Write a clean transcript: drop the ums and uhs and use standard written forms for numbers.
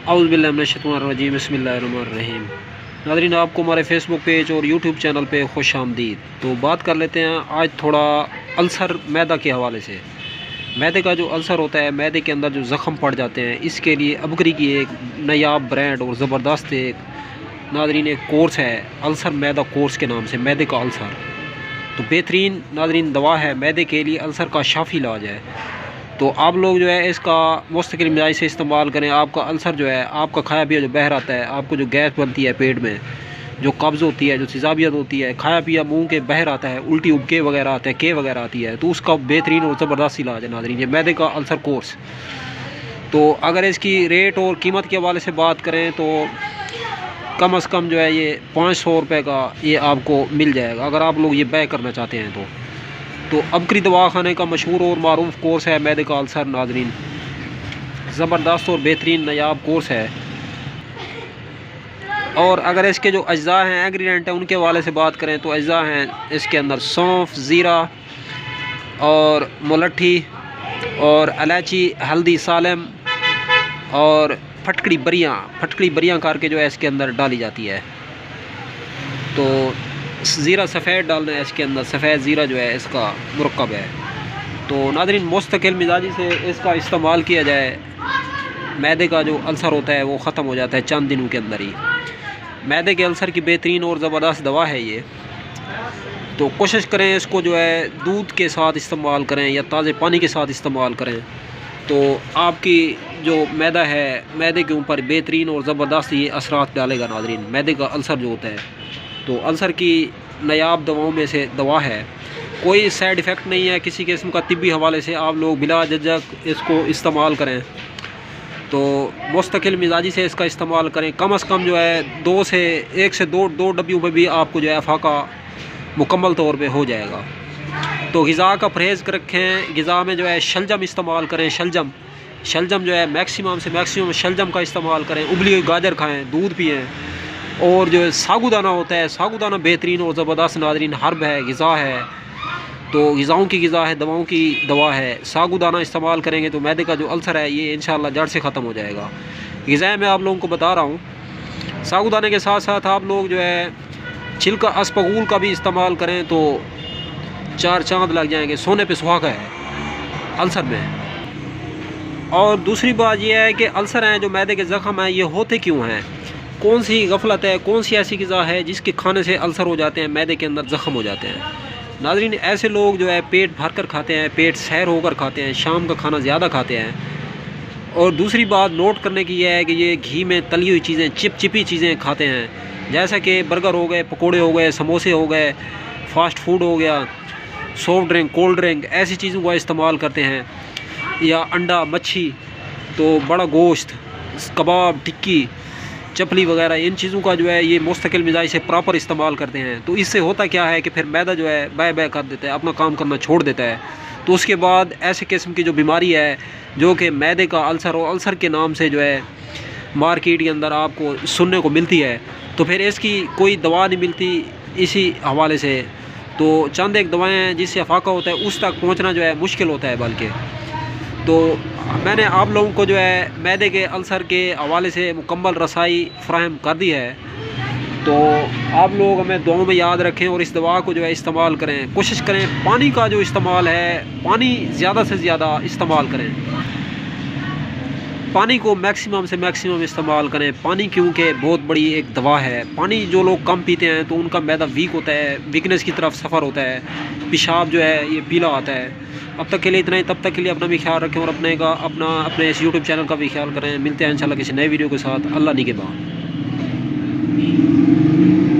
औज़ु बिल्लाहि मिनश्शैतानिर्रजीम बिस्मिल्लाहिर्रहमानिर्रहीम। नाज़रीन, आपको हमारे फेसबुक पेज और यूट्यूब चैनल पे खुश आमदीद। तो बात कर लेते हैं आज थोड़ा अल्सर मैदा के हवाले से। मैदे का जो अल्सर होता है, मैदे के अंदर जो ज़ख़म पड़ जाते हैं, इसके लिए अबकरी की एक नायाब ब्रांड और ज़बरदस्त एक नाज़रीन एक कोर्स है, अल्सर मैदा कोर्स के नाम से। मैदे का अल्सर तो बेहतरीन नाज़रीन दवा है, मैदे के लिए अल्सर का शाफ़ी इलाज है। तो आप लोग जो है इसका मुस्तकिल मिजाज से इस्तेमाल करें। आपका अल्सर जो है, आपका खाया पिया जो बह रहता है, आपको जो गैस बनती है पेट में, जो कब्ज़ होती है, जो तेज़ाबियत होती है, खाया पिया मुंह के बह रहता है, उल्टी उबके वगैरह आते हैं, के वगैरह आती है, तो उसका बेहतरीन और ज़बरदस्त इलाज है नाज़रीन ये मैदे का अल्सर कोर्स। तो अगर इसकी रेट और कीमत के हवाले से बात करें तो कम अज़ कम जो है ये 500 रुपये का ये आपको मिल जाएगा, अगर आप लोग ये बै करना चाहते हैं तो अबकरी दवाखाने का मशहूर और मारूफ कोर्स है मैदे का अल्सर नाज़रीन। ज़बरदस्त और बेहतरीन नायाब कोर्स है। और अगर इसके जो अज्जा हैं, एग्रीडेंट हैं, उनके हवाले से बात करें तो अज्जा हैं इसके अंदर सौंफ, ज़ीरा और मुलट्ठी और इलायची, हल्दी, सालम और फटकड़ी बरियाँ करके जो है इसके अंदर डाली जाती है। तो ज़ीरा सफ़ेद डालना है इसके अंदर, सफ़ेद ज़ीरा जो है इसका मुरक्कब है। तो नाज़रीन मुस्तकिल मिजाजी से इसका इस्तेमाल किया जाए, मैदे का जो अल्सर होता है वो ख़त्म हो जाता है चंद दिनों के अंदर ही। मैदे के अल्सर की बेहतरीन और ज़बरदस्त दवा है ये। तो कोशिश करें इसको जो है दूध के साथ इस्तेमाल करें या ताज़े पानी के साथ इस्तेमाल करें, तो आपकी जो मैदा है, मैदे के ऊपर बेहतरीन और ज़बरदस्त ये असरात डालेगा नाज़रीन। मैदे का अल्सर जो होता है तो अल्सर की नायाब दवाओं में से दवा है, कोई साइड इफ़ेक्ट नहीं है किसी किस्म का। तिब्बी हवाले से आप लोग बिला झिझक इसको इस्तेमाल करें, तो मुस्तकिल मिजाजी से इसका इस्तेमाल करें। कम अज़ कम जो है 1 से 2 डब्बियों में भी आपको जो है अफाका मुकम्मल तौर पे हो जाएगा। तो ग़िज़ा का परहेज़ रखें, ग़िज़ा में जो है शलजम इस्तेमाल करें। शलजम जो है मैक्सिमम से मैक्सिमम शलजम का इस्तेमाल करें। उबली हुई गाजर खाएँ, दूध पिएँ। और जो सागुदाना होता है, सागुदाना बेहतरीन और ज़बरदस्त नाज़रीन हर्ब है, ग़िज़ा है। तो ग़िज़ाओं की ग़िज़ा है, दवाओं की दवा है। सागुदाना इस्तेमाल करेंगे तो मैदे का जो अल्सर है ये इंशाअल्लाह जड़ से ख़त्म हो जाएगा। ग़िज़ा मैं आप लोगों को बता रहा हूँ। सागुदाने के साथ साथ आप लोग जो है छिलका अस्पगूल का भी इस्तेमाल करें तो 4 चाँद लग जाएंगे। सोने पे सुहागा है अल्सर में। और दूसरी बात यह है कि अल्सर हैं जो मैदे के ज़ख़म हैं, ये होते क्यों हैं? कौन सी गफलत है, कौन सी ऐसी ग़िज़ा है जिसके खाने से अल्सर हो जाते हैं, मैदे के अंदर ज़ख़म हो जाते हैं? नाज़रीन ऐसे लोग जो है पेट भर कर खाते हैं, पेट सैर होकर खाते हैं, शाम का खाना ज़्यादा खाते हैं। और दूसरी बात नोट करने की यह है कि ये घी में तली हुई चीज़ें, चिपचिपी चीज़ें खाते हैं, जैसा कि बर्गर हो गए, पकोड़े हो गए, समोसे हो गए, फ़ास्ट फूड हो गया, सॉफ्ट ड्रिंक, कोल्ड ड्रिंक, ऐसी चीज़ों का इस्तेमाल करते हैं। या अंडा, मच्छी, तो बड़ा गोश्त, कबाब, टिक्की, चपली वगैरह, इन चीज़ों का जो है ये मुस्तकिल मिजाज से प्रॉपर इस्तेमाल करते हैं। तो इससे होता क्या है कि फिर मैदा जो है बै कर देता है, अपना काम करना छोड़ देता है। तो उसके बाद ऐसे किस्म की जो बीमारी है जो कि मैदे का अल्सर और अल्सर के नाम से जो है मार्केट के अंदर आपको सुनने को मिलती है, तो फिर इसकी कोई दवा नहीं मिलती इसी हवाले से। तो चंद एक दवाएँ हैं जिससे अफाका होता है, उस तक पहुँचना जो है मुश्किल होता है। बल्कि तो मैंने आप लोगों को जो है मैदे के अल्सर के हवाले से मुकम्मल रसाई फ़राहम कर दी है। तो आप लोग हमें दुआओं में याद रखें और इस दवा को जो है इस्तेमाल करें। कोशिश करें पानी का जो इस्तेमाल है, पानी ज़्यादा से ज़्यादा इस्तेमाल करें। पानी को मैक्सिमम से मैक्सिमम इस्तेमाल करें। पानी क्योंकि बहुत बड़ी एक दवा है। पानी जो लोग कम पीते हैं तो उनका मैदा वीक होता है, वीकनेस की तरफ सफ़र होता है, पेशाब जो है ये पीला आता है। अब तक के लिए इतना ही, तब तक के लिए अपना भी ख्याल रखें और अपने इस यूट्यूब चैनल का भी ख्याल करें। मिलते हैं इंशाल्लाह किसी नए वीडियो के साथ। अल्लाह निगहबान।